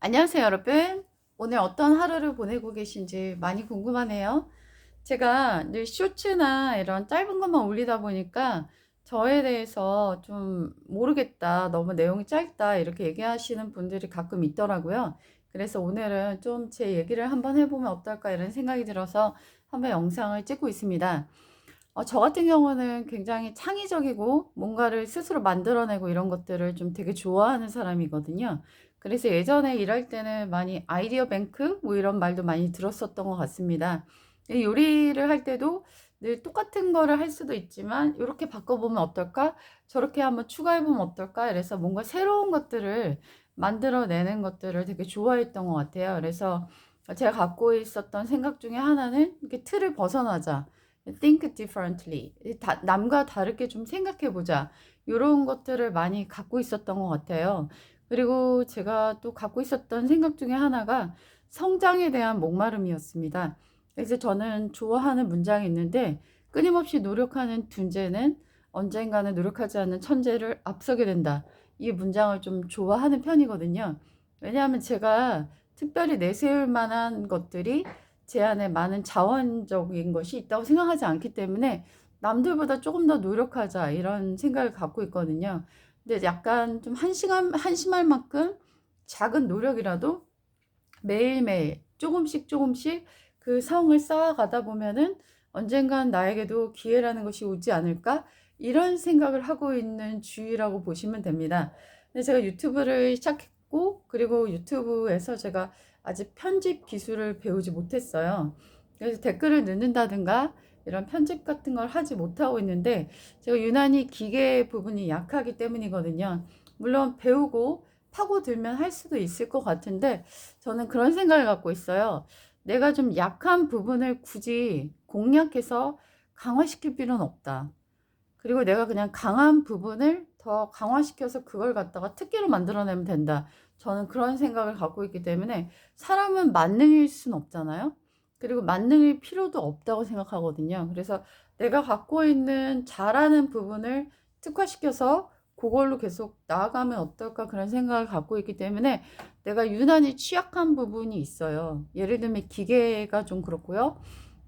안녕하세요, 여러분. 오늘 어떤 하루를 보내고 계신지 많이 궁금하네요. 제가 늘 쇼츠나 이런 짧은 것만 올리다 보니까 저에 대해서 좀 모르겠다, 너무 내용이 짧다, 이렇게 얘기하시는 분들이 가끔 있더라고요. 그래서 오늘은 좀 제 얘기를 한번 해보면 어떨까, 이런 생각이 들어서 한번 영상을 찍고 있습니다. 저 같은 경우는 굉장히 창의적이고 뭔가를 스스로 만들어내고 이런 것들을 좀 되게 좋아하는 사람이거든요. 그래서 예전에 일할 때는 많이 아이디어 뱅크 뭐 이런 말도 많이 들었었던 것 같습니다. 이 요리를 할 때도 늘 똑같은 거를 할 수도 있지만 이렇게 바꿔보면 어떨까? 저렇게 한번 추가해보면 어떨까? 그래서 뭔가 새로운 것들을 만들어내는 것들을 되게 좋아했던 것 같아요. 그래서 제가 갖고 있었던 생각 중에 하나는 이렇게 틀을 벗어나자. think differently. 남과 다르게 좀 생각해 보자. 이런 것들을 많이 갖고 있었던 것 같아요. 그리고 제가 또 갖고 있었던 생각 중에 하나가 성장에 대한 목마름이었습니다. 그래서 저는 좋아하는 문장이 있는데, 끊임없이 노력하는 둔재는 언젠가는 노력하지 않는 천재를 앞서게 된다. 이 문장을 좀 좋아하는 편이거든요. 왜냐하면 제가 특별히 내세울 만한 것들이 제 안에 많은 자원적인 것이 있다고 생각하지 않기 때문에 남들보다 조금 더 노력하자, 이런 생각을 갖고 있거든요. 근데 약간 좀 한심할 만큼 작은 노력이라도 매일매일 조금씩 조금씩 그 성을 쌓아가다 보면은 언젠간 나에게도 기회라는 것이 오지 않을까? 이런 생각을 하고 있는 주의라고 보시면 됩니다. 근데 제가 유튜브를 시작했고, 그리고 유튜브에서 제가 아직 편집 기술을 배우지 못했어요. 그래서 댓글을 넣는다든가 이런 편집 같은 걸 하지 못하고 있는데, 제가 유난히 기계 부분이 약하기 때문이거든요. 물론 배우고 파고들면 할 수도 있을 것 같은데, 저는 그런 생각을 갖고 있어요. 내가 좀 약한 부분을 굳이 공략해서 강화시킬 필요는 없다. 그리고 내가 그냥 강한 부분을 더 강화시켜서 그걸 갖다가 특기로 만들어내면 된다. 저는 그런 생각을 갖고 있기 때문에 사람은 만능일 수는 없잖아요. 그리고 만능일 필요도 없다고 생각하거든요. 그래서 내가 갖고 있는 잘하는 부분을 특화시켜서 그걸로 계속 나아가면 어떨까, 그런 생각을 갖고 있기 때문에 내가 유난히 취약한 부분이 있어요. 예를 들면 기계가 좀 그렇고요.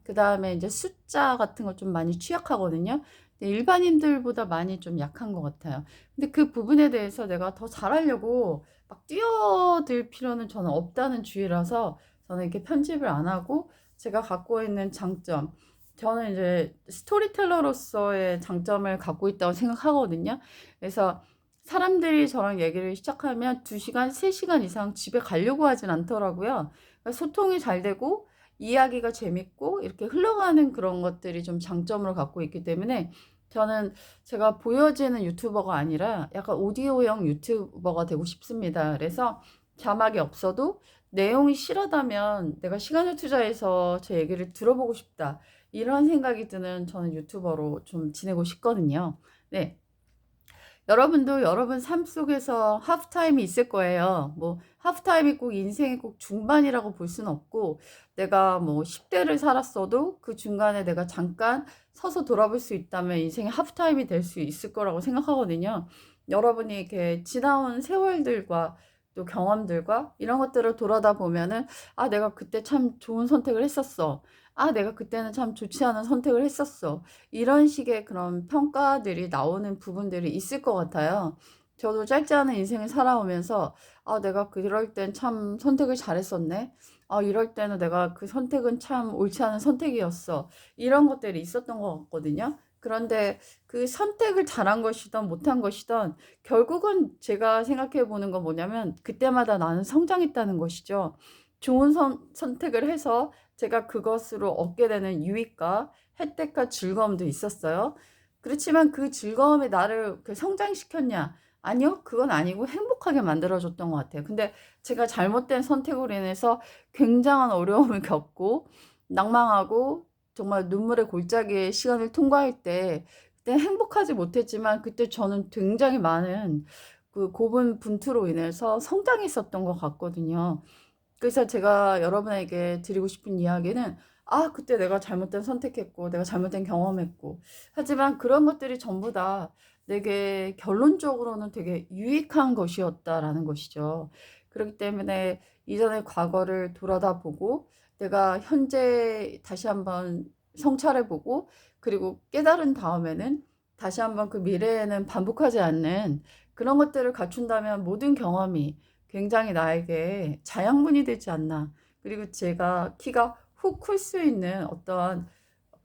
그 다음에 이제 숫자 같은 거 좀 많이 취약하거든요. 일반인들보다 많이 좀 약한 것 같아요. 근데 그 부분에 대해서 내가 더 잘하려고 막 뛰어들 필요는 저는 없다는 주의라서 저는 이렇게 편집을 안 하고, 제가 갖고 있는 장점, 저는 이제 스토리텔러로서의 장점을 갖고 있다고 생각하거든요. 그래서 사람들이 저랑 얘기를 시작하면 2시간, 3시간 이상 집에 가려고 하진 않더라고요. 그러니까 소통이 잘 되고 이야기가 재밌고 이렇게 흘러가는 그런 것들이 좀 장점으로 갖고 있기 때문에 저는 제가 보여지는 유튜버가 아니라 약간 오디오형 유튜버가 되고 싶습니다. 그래서 자막이 없어도 내용이 실하다면 내가 시간을 투자해서 제 얘기를 들어보고 싶다, 이런 생각이 드는 저는 유튜버로 좀 지내고 싶거든요. 네. 여러분도 여러분 삶 속에서 하프타임이 있을 거예요. 뭐 하프타임이 꼭 인생의 꼭 중반이라고 볼 수는 없고, 내가 뭐 10대를 살았어도 그 중간에 내가 잠깐 서서 돌아볼 수 있다면 인생의 하프타임이 될 수 있을 거라고 생각하거든요. 여러분이 이렇게 지나온 세월들과 또 경험들과 이런 것들을 돌아다 보면은, 아, 내가 그때 참 좋은 선택을 했었어. 아, 내가 그때는 참 좋지 않은 선택을 했었어. 이런 식의 그런 평가들이 나오는 부분들이 있을 것 같아요. 저도 짧지 않은 인생을 살아오면서, 아, 내가 그럴 땐 참 선택을 잘했었네. 아, 이럴 때는 내가 그 선택은 참 옳지 않은 선택이었어. 이런 것들이 있었던 것 같거든요. 그런데 그 선택을 잘한 것이든 못한 것이든 결국은 제가 생각해 보는 건 뭐냐면, 그때마다 나는 성장했다는 것이죠. 좋은 선택을 해서 제가 그것으로 얻게 되는 유익과 혜택과 즐거움도 있었어요. 그렇지만 그 즐거움이 나를 성장시켰냐? 아니요, 그건 아니고 행복하게 만들어줬던 것 같아요. 근데 제가 잘못된 선택으로 인해서 굉장한 어려움을 겪고 낭망하고 정말 눈물의 골짜기의 시간을 통과할 때, 그때 행복하지 못했지만 그때 저는 굉장히 많은 그 고분분투로 인해서 성장했었던 것 같거든요. 그래서 제가 여러분에게 드리고 싶은 이야기는, 아, 그때 내가 잘못된 선택했고, 내가 잘못된 경험했고, 하지만 그런 것들이 전부 다 내게 결론적으로는 되게 유익한 것이었다라는 것이죠. 그렇기 때문에 이전의 과거를 돌아다보고 내가 현재 다시 한번 성찰해보고 그리고 깨달은 다음에는 다시 한번 그 미래에는 반복하지 않는 그런 것들을 갖춘다면 모든 경험이 굉장히 나에게 자양분이 되지 않나. 그리고 제가 키가 훅 클 수 있는 어떤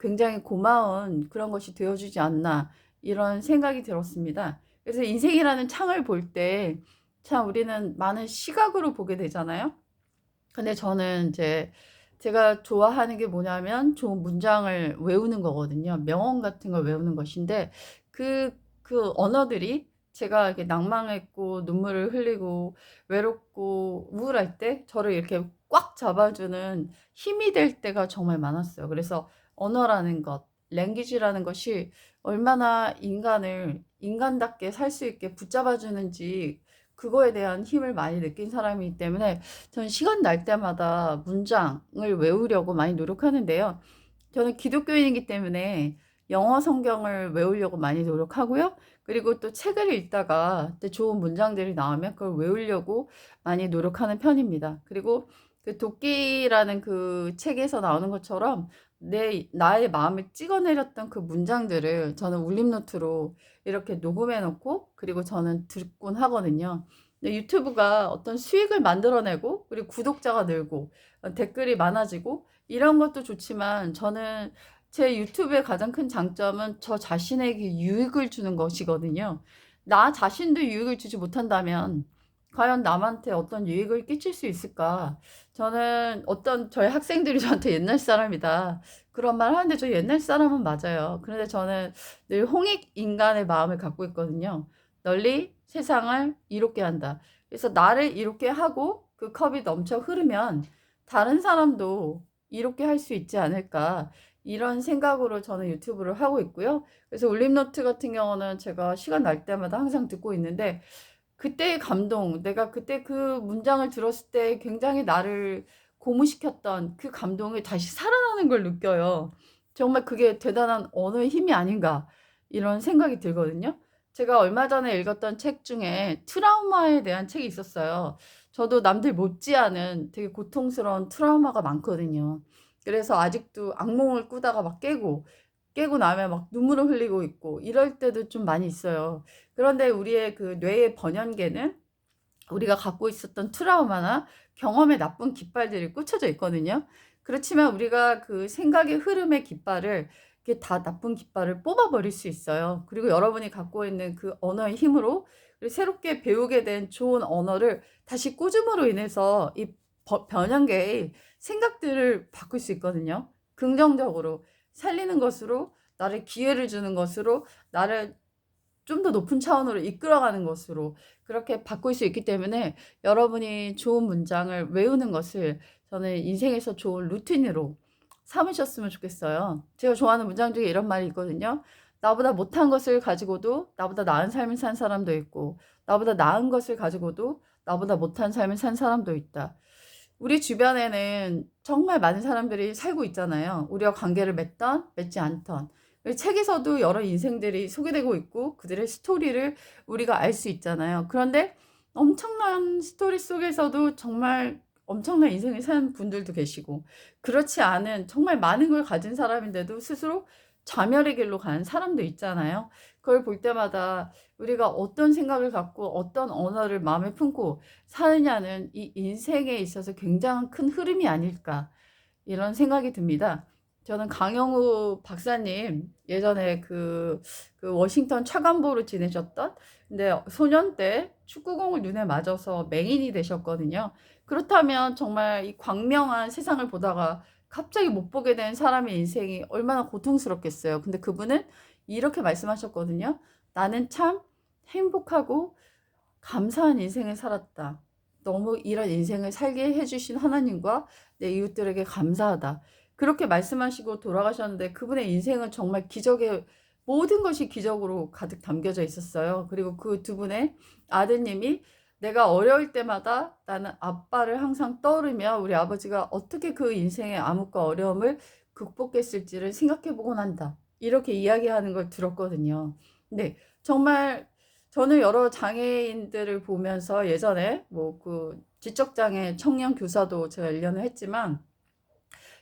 굉장히 고마운 그런 것이 되어주지 않나. 이런 생각이 들었습니다. 그래서 인생이라는 창을 볼 때 참 우리는 많은 시각으로 보게 되잖아요. 근데 저는 이제 제가 좋아하는 게 뭐냐면 좋은 문장을 외우는 거거든요. 명언 같은 걸 외우는 것인데 그 언어들이 제가 이렇게 낭망했고 눈물을 흘리고 외롭고 우울할 때 저를 이렇게 꽉 잡아주는 힘이 될 때가 정말 많았어요. 그래서 언어라는 것, 랭귀지라는 것이 얼마나 인간을 인간답게 살 수 있게 붙잡아 주는지 그거에 대한 힘을 많이 느낀 사람이기 때문에 저는 시간 날 때마다 문장을 외우려고 많이 노력하는데요. 저는 기독교인이기 때문에 영어 성경을 외우려고 많이 노력하고요. 그리고 또 책을 읽다가 또 좋은 문장들이 나오면 그걸 외우려고 많이 노력하는 편입니다. 그리고 그 도끼라는 그 책에서 나오는 것처럼 나의 마음을 찍어내렸던 그 문장들을 저는 울림노트로 이렇게 녹음해 놓고 그리고 저는 듣곤 하거든요. 유튜브가 어떤 수익을 만들어내고 그리고 구독자가 늘고 댓글이 많아지고 이런 것도 좋지만 저는 제 유튜브의 가장 큰 장점은 저 자신에게 유익을 주는 것이거든요. 나 자신도 유익을 주지 못한다면 과연 남한테 어떤 유익을 끼칠 수 있을까? 저는 어떤 저희 학생들이 저한테 옛날 사람이다. 그런 말 하는데 저 옛날 사람은 맞아요. 그런데 저는 늘 홍익 인간의 마음을 갖고 있거든요. 널리 세상을 이롭게 한다. 그래서 나를 이롭게 하고 그 컵이 넘쳐 흐르면 다른 사람도 이롭게 할 수 있지 않을까. 이런 생각으로 저는 유튜브를 하고 있고요. 그래서 울림노트 같은 경우는 제가 시간 날 때마다 항상 듣고 있는데 그때의 감동, 내가 그때 그 문장을 들었을 때 굉장히 나를 고무시켰던 그 감동이 다시 살아나는 걸 느껴요. 정말 그게 대단한 언어의 힘이 아닌가 이런 생각이 들거든요. 제가 얼마 전에 읽었던 책 중에 트라우마에 대한 책이 있었어요. 저도 남들 못지않은 되게 고통스러운 트라우마가 많거든요. 그래서 아직도 악몽을 꾸다가 막 깨고 나면 막 눈물을 흘리고 있고 이럴 때도 좀 많이 있어요. 그런데 우리의 그 뇌의 번연계는 우리가 갖고 있었던 트라우마나 경험의 나쁜 깃발들이 꽂혀져 있거든요. 그렇지만 우리가 그 생각의 흐름의 깃발을 이게 다 나쁜 깃발을 뽑아버릴 수 있어요. 그리고 여러분이 갖고 있는 그 언어의 힘으로 그리고 새롭게 배우게 된 좋은 언어를 다시 꽂음으로 인해서 이 변형계의 생각들을 바꿀 수 있거든요. 긍정적으로 살리는 것으로 나를 기회를 주는 것으로 나를 좀 더 높은 차원으로 이끌어가는 것으로 그렇게 바꿀 수 있기 때문에 여러분이 좋은 문장을 외우는 것을 저는 인생에서 좋은 루틴으로 삼으셨으면 좋겠어요. 제가 좋아하는 문장 중에 이런 말이 있거든요. 나보다 못한 것을 가지고도 나보다 나은 삶을 산 사람도 있고, 나보다 나은 것을 가지고도 나보다 못한 삶을 산 사람도 있다. 우리 주변에는 정말 많은 사람들이 살고 있잖아요. 우리와 관계를 맺던, 맺지 않던. 책에서도 여러 인생들이 소개되고 있고 그들의 스토리를 우리가 알 수 있잖아요. 그런데 엄청난 스토리 속에서도 정말 엄청난 인생을 산 분들도 계시고 그렇지 않은 정말 많은 걸 가진 사람인데도 스스로 자멸의 길로 가는 사람도 있잖아요. 그걸 볼 때마다 우리가 어떤 생각을 갖고 어떤 언어를 마음에 품고 사느냐는 이 인생에 있어서 굉장한 큰 흐름이 아닐까 이런 생각이 듭니다. 저는 강영우 박사님 예전에 그 워싱턴 차관보로 지내셨던 근데 소년 때 축구공을 눈에 맞아서 맹인이 되셨거든요. 그렇다면 정말 이 광명한 세상을 보다가 갑자기 못 보게 된 사람의 인생이 얼마나 고통스럽겠어요. 근데 그분은 이렇게 말씀하셨거든요. 나는 참 행복하고 감사한 인생을 살았다. 너무 이런 인생을 살게 해주신 하나님과 내 이웃들에게 감사하다. 그렇게 말씀하시고 돌아가셨는데 그분의 인생은 정말 기적의 모든 것이 기적으로 가득 담겨져 있었어요. 그리고 그 두 분의 아드님이 내가 어려울 때마다 나는 아빠를 항상 떠오르며 우리 아버지가 어떻게 그 인생의 암흑과 어려움을 극복했을지를 생각해 보곤 한다. 이렇게 이야기하는 걸 들었거든요. 네, 정말 저는 여러 장애인들을 보면서 예전에 뭐 그 지적장애 청년 교사도 제가 1년을 했지만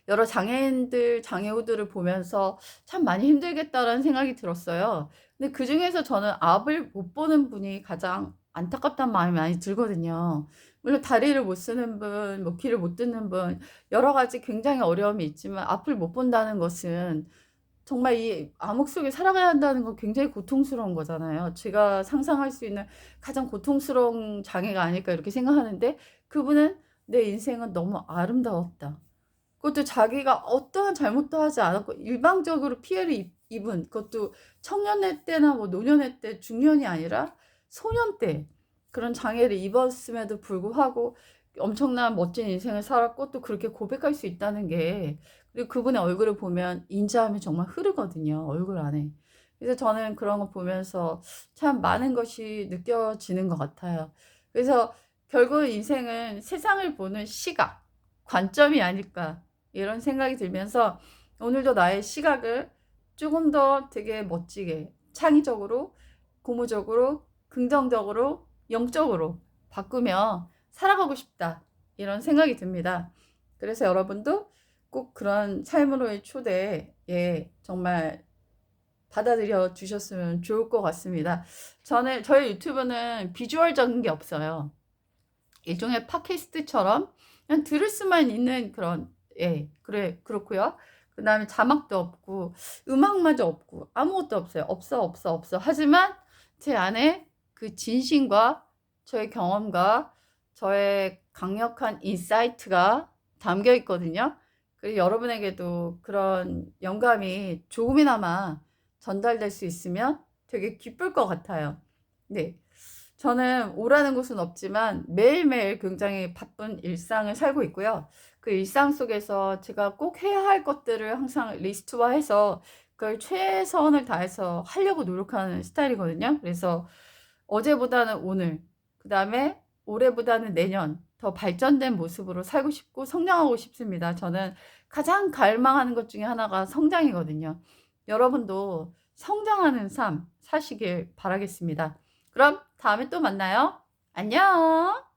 여러 장애인들, 장애우들을 보면서 참 많이 힘들겠다라는 생각이 들었어요. 근데 그 중에서 저는 앞을 못 보는 분이 가장 안타깝다는 마음이 많이 들거든요. 물론 다리를 못 쓰는 분, 뭐 귀를 못 듣는 분, 여러 가지 굉장히 어려움이 있지만 앞을 못 본다는 것은 정말 이 암흑 속에 살아가야 한다는 건 굉장히 고통스러운 거잖아요. 제가 상상할 수 있는 가장 고통스러운 장애가 아닐까 이렇게 생각하는데 그분은 내 인생은 너무 아름다웠다. 그것도 자기가 어떠한 잘못도 하지 않았고 일방적으로 피해를 입은 그것도 청년의 때나 뭐 노년의 때 중년이 아니라 소년 때 그런 장애를 입었음에도 불구하고 엄청난 멋진 인생을 살았고 또 그렇게 고백할 수 있다는 게 그리고 그분의 얼굴을 보면 인자함이 정말 흐르거든요. 얼굴 안에. 그래서 저는 그런 거 보면서 참 많은 것이 느껴지는 것 같아요. 그래서 결국 인생은 세상을 보는 시각, 관점이 아닐까 이런 생각이 들면서 오늘도 나의 시각을 조금 더 되게 멋지게 창의적으로 고무적으로 긍정적으로 영적으로 바꾸며 살아가고 싶다 이런 생각이 듭니다. 그래서 여러분도 꼭 그런 삶으로의 초대에 정말 받아들여 주셨으면 좋을 것 같습니다. 저희 유튜브는 비주얼적인 게 없어요. 일종의 팟캐스트처럼 그냥 들을 수만 있는 그런 그렇고요. 그 다음에 자막도 없고 음악마저 없고 아무것도 없어요. 없어. 하지만 제 안에 그 진심과 저의 경험과 저의 강력한 인사이트가 담겨 있거든요. 그리고 여러분에게도 그런 영감이 조금이나마 전달될 수 있으면 되게 기쁠 것 같아요. 네. 저는 오라는 곳은 없지만 매일매일 굉장히 바쁜 일상을 살고 있고요. 그 일상 속에서 제가 꼭 해야 할 것들을 항상 리스트화해서 그걸 최선을 다해서 하려고 노력하는 스타일이거든요. 그래서 어제보다는 오늘, 그 다음에 올해보다는 내년 더 발전된 모습으로 살고 싶고 성장하고 싶습니다. 저는 가장 갈망하는 것 중에 하나가 성장이거든요. 여러분도 성장하는 삶 사시길 바라겠습니다. 그럼 다음에 또 만나요. 안녕!